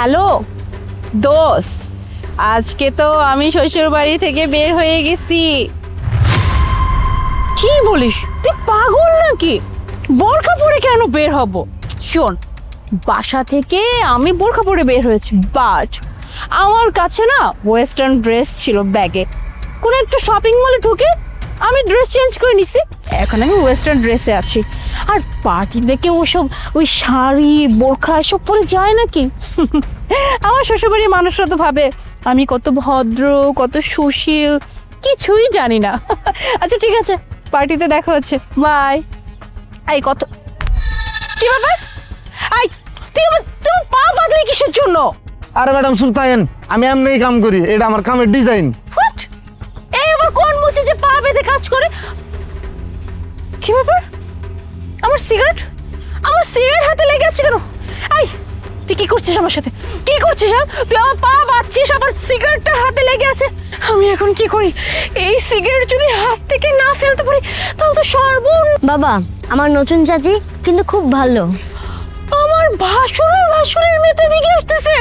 Hello দোস্ত, আজকে তো আমি শ্বশুর বাড়ি থেকে বের হয়ে গেছি। কি বলিস, তুই পাগল নাকি? বোরখা পরে কেন বের হব? শোন, বাসা থেকে আমি বোরখা পরে বের হয়েছি, বাট আমার কাছে না ওয়েস্টার্ন ড্রেস ছিল ব্যাগে। কোনো একটা শপিং মলে ঢুকে আমি ড্রেস চেঞ্জ করে নিছি, এখন আমি ওয়েস্টার্ন ড্রেসে আছি। আর পার্টি দেখে ওসব ওই শাড়ি বোরখা এসব পরে যায় নাকি? আমার শ্বশুরবাড়ির মানুষরা তো ভাবে আমি কত ভদ্র, কত সুশীল, কিছুই জানি না। আচ্ছা ঠিক আছে, পার্টিতে দেখা হচ্ছে, বাই। এই কত কি ব্যাপার? এই তুমি পা বাঁধলে কিসের জন্য? আরে ম্যাডাম সুলতান, আমি এমনিই কাম করি, এটা আমার কামের ডিজাইন। হোয়াট? এই আবার কোন মুচি যে পা বেঁধে কাজ করে? কি ব্যাপার? আমার সিগারেট হাতে লেগে আছে কেন? এই তুই কি করছিস আমার সাথে? কি করছিস? তুই আমার পা বাঁধছিস, আবার সিগারেটটা হাতে লেগে আছে। আমি এখন কি করি? এই সিগারেট যদি হাত থেকে না ফেলতে পারি তাহলে তো বাবা, আমার নতুন চাচি কিন্তু খুব ভালো। আমার ভাসুরের মেয়েতে দিকে আসতেছে।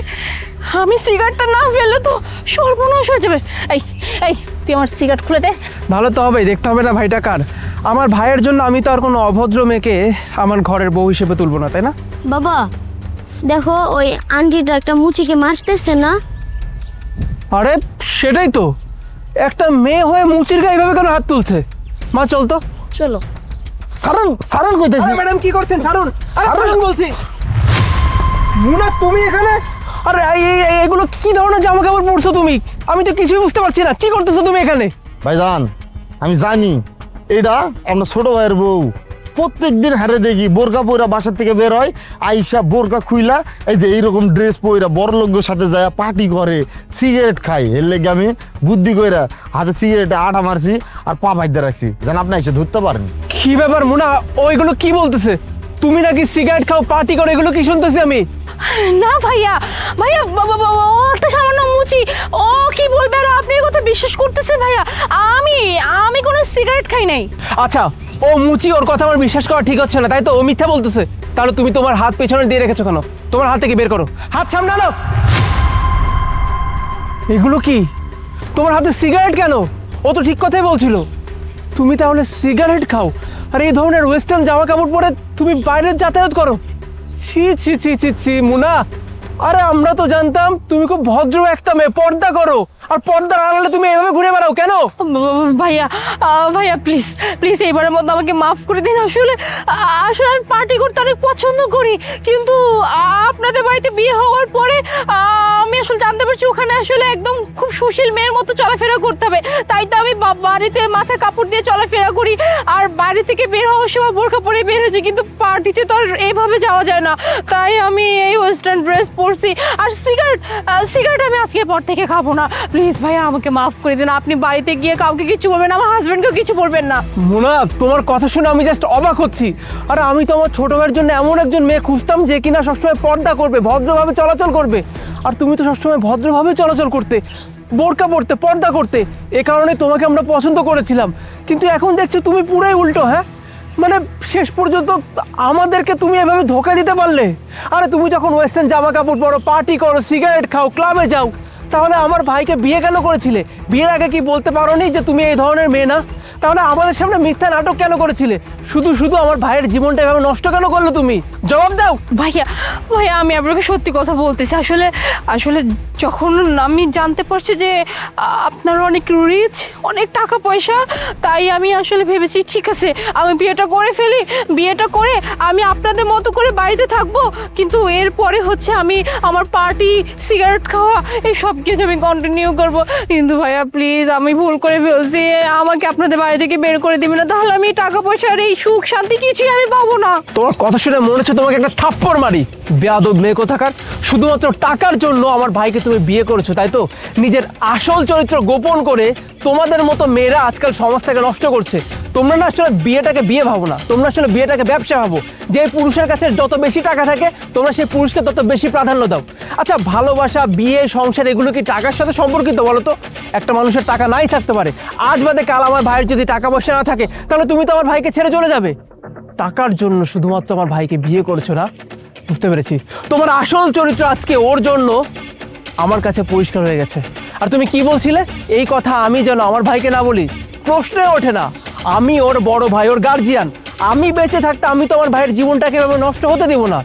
আমি সিগারেটটা না ফেললে তো সর্বনাশ হয়ে যাবে। এই এই তুই আমার সিগারেট খুলে দে। ভালো তো হবে, দেখতে হবে না ভাইটা কার। আমার ভাইয়ের জন্য আমি তো আর কোনো অভদ্র মেয়েকে আমার ঘরের বউ হিসেবে তুলবো না, তাই না? বাবা দেখো, ওই আন্টিটা একটা মুচিকে মারতেছে না? আরে সেটাই তো, একটা মেয়ে হয়ে মুচির গায়ে এইভাবে কেন হাত তুলছে? মা চল তো। চলো। সারান কইতেছি। ম্যাডাম কি করছেন? ছাড়ুন, ছাড়ুন বলছি। মুনা তুমি এখানে? আরে এগুলো কি ধরনের জামা কাপড় পরছো তুমি? আমি তো কিছুই বুঝতে পারছি না, কি করতেছো তুমি এখানে? ভাইজান আমি জানি এটা আপনার ছোট ভাইয়ের বউ। প্রত্যেকদিন হারে দেখি বোরকা পইরা বাসার থেকে বের হয়, আইসা বোরকা খুইলা এই যে এইরকম ড্রেস পইরা বড় লোকদের সাথে যায় পার্টি করে, সিগারেট খায়। এর লেগে আমি বুদ্ধি কইরা হাতে সিগারেটে আটা মারছি আর পা বাইতে রাখছি, যেন আপনি এসে ধরতে পারেন। কি ব্যাপার মুনা, ওইগুলো কি বলতেছে? তুমি নাকি সিগারেট খাও, পার্টি করো, এগুলো কি শুনতেছি আমি? না ভাইয়া, ও একটা সামান্য মুচি, ও কি বলবে? আর আপনি এই কথা বিশ্বাস করতেছেন ভাইয়া? আমি কোনো সিগারেট খাই নাই। আচ্ছা, ও মুচি, ওর কথা আমার বিশ্বাস করা ঠিক হচ্ছে না, তাই তো? ও মিথ্যা বলতেছে। তাহলে তুমি তোমার হাত পেছনে দিয়ে রেখেছো কেন? তোমার হাত থেকে বের করো, হাত সামনে আনো। এগুলো কি? তোমার হাতে সিগারেট কেন? ও তো ঠিক কথাই বলছিল। তুমি তাহলে সিগারেট খাও আর এই ধরনের ওয়েস্টার্ন জামা কাপড় পরে তুমি বাইরে যাতায়াত করো? ছি ছি ছি ছি ছি মুনা, আরে আমরা তো জানতাম তুমি খুব ভদ্র একটা মেয়ে, পর্দা করো, আর পর্দার আড়ালে তুমি এভাবে ঘুরে বেড়াও কেন? ভাইয়া প্লিজ এবারের মতো আমাকে মাফ করে দিন। আসলে আমি পার্টি করতে অনেক পছন্দ করি, কিন্তু আপনাদের বাড়িতে বিয়ে হওয়ার পরে আমি আসলে জানতে পারছি ওখানে আসলে একদম খুব সুশীল মেয়ের মতো চলাফেরা করতে হবে। তাই তো আমি বাড়িতে মাথায় কাপড় দিয়ে চলাফেরা করি, আর বাড়ি থেকে বের হওয়ার সময় বোরখা পরে বের হয়েছি, কিন্তু পার্টিতে তো আর এইভাবে যাওয়া যায় না। তাই আমি এই ওয়েস্টার্ন ড্রেস পরছি। আর সিগারেট আমি আজকের পর থেকে খাবো না। প্লিজ ভাইয়া আমাকে মাফ করে দিন। আপনি বাড়িতে গিয়ে কাউকে কিছু বলবেন না, আমার হাজবেন্ডকেও কিছু বলবেন না। মুনা, তোমার কথা শুনে আমি জাস্ট অবাক হচ্ছি। আর আমি তো আমার ছোট ভাইয়ের জন্য এমন একজন মেয়ে খুঁজতাম যে কিনা সবসময় পর্দা করবে, ভদ্রভাবে চলাচল করবে। আর তুমি তো সবসময় ভদ্রভাবে চলাচল করতে, বোরকা পরতে, পর্দা করতে। এ কারণে তোমাকে আমরা পছন্দ করেছিলাম, কিন্তু এখন দেখছি তুমি পুরাই উল্টো। হ্যাঁ, মানে শেষ পর্যন্ত আমাদেরকে তুমি এভাবে ধোকা দিতে পারলে? আরে তুমি যখন ওয়েস্টার্ন জামা কাপড় পরো, পার্টি করো, সিগারেট খাও, ক্লাবে যাও, তাহলে আমার ভাইকে বিয়ে কেন করেছিলে? বিয়ের আগে কি বলতে পারোনি যে তুমি এই ধরনের মেয়ে না? তাহলে আমাদের সামনে মিথ্যা নাটক কেন করেছিলে? শুধু আমার ভাইয়ের জীবনটা এভাবে নষ্ট কেন করলে? তুমি জবাব দাও। ভাইয়া আমি আপনাকে সত্যি কথা বলতেছি। আসলে যখন আমি জানতে পারছি যে আপনার অনেক রিচ, অনেক টাকা পয়সা, তাই আমি আসলে ভেবেছি ঠিক আছে আমি বিয়েটা করে ফেলি। বিয়েটা করে আমি আপনাদের মতো করে বাড়িতে থাকবো, কিন্তু এরপরে হচ্ছে আমি আমার পার্টি, সিগারেট খাওয়া, এই সব কিছু আমি কন্টিনিউ করবো। কিন্তু ভাইয়া প্লিজ, আমি ভুল করে ফেলছি, আমাকে আপনাদের বাড়ি থেকে বের করে দিবেন না, তাহলে আমি টাকা পয়সার এই সুখ শান্তি কিছুই আমি পাবো না। তোমার কথা শুনে মনে হচ্ছে তোমাকে একটা থাপ্পড় মারি। বেয়াদব মেয়ে কোথাকার! শুধুমাত্র টাকার জন্য আমার ভাইকে তুমি বিয়ে করেছো, তাই তো? নিজের আসল চরিত্র গোপন করে তোমাদের মতো মেয়েরা আজকাল সমাজটাকে নষ্ট করছে। তোমরা না আসলে বিয়েটাকে বিয়ে ভাবো না, তোমরা আসলে বিয়েটাকে ব্যবসা ভাবো। যে পুরুষের কাছে যত বেশি টাকা থাকে তোমরা সেই পুরুষকে তত বেশি প্রাধান্য দাও। আচ্ছা, ভালোবাসা, বিয়ে, সংসার এগুলো কি টাকার সাথে সম্পর্কিত বলো তো? একটা মানুষের টাকা নাই থাকতে পারে, আজ বাদে কাল আমার ভাইয়ের যদি টাকা পয়সা না থাকে তাহলে তুমি তো আমার ভাইকে ছেড়ে চলে যাবে। টাকার জন্য শুধুমাত্র আমার ভাইকে বিয়ে করেছো না? বুঝতে পেরেছি, তোমার আসল চরিত্র আজকে ওর জন্য আমার কাছে পরিষ্কার হয়ে গেছে। আর তুমি কি বলছিলে, এই কথা আমি যেন আমার ভাইকে না বলি? প্রশ্নে ওঠে না। আমি ওর বড় ভাই, ওর গার্জিয়ান। আমি বেঁচে থাকতে আমি তোমার ভাইয়ের জীবনটাকে এভাবে নষ্ট হতে দেবো না।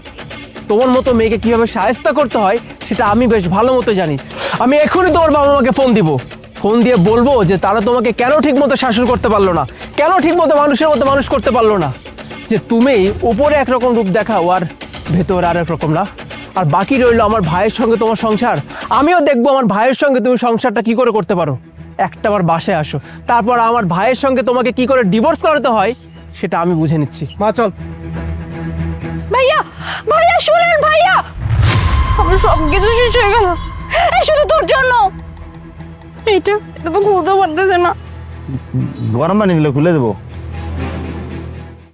তোমার মতো মেয়েকে কিভাবে শায়েস্তা করতে হয় সেটা আমি বেশ ভালো মতো জানি। আমি এখনই তোমার বাবা মাকে ফোন দিব, ফোন দিয়ে বলবো যে তারা তোমাকে কেন ঠিক মতো শাসন করতে পারলো না, কেন ঠিক মতো মানুষের মতো মানুষ করতে পারলো না, যে তুমি উপরে একরকম রূপ দেখাও আর ভেতরে আর এক রকম না। আর বাকি রইলো আমার ভাইয়ের সঙ্গে তোমার সংসার। আমিও দেখবো আমার ভাইয়ের সঙ্গে তুমি সংসারটা কি করে করতে পারো। একটাবার বাসায় আসো, তারপর আমার ভাইয়ের সঙ্গে তোমাকে কি করে ডিভোর্স করাতে হয় সেটা আমি বুঝে নিচ্ছি। মা চল। ভাইয়া, ভাইয়া শুনেন ভাইয়া, আমার সব কিছু শেষ হয়ে গেল এই শুধু তোর জন্য। এটা তো খুলতে পারতেছে না। গরম পানি দিলে খুলে দেবো।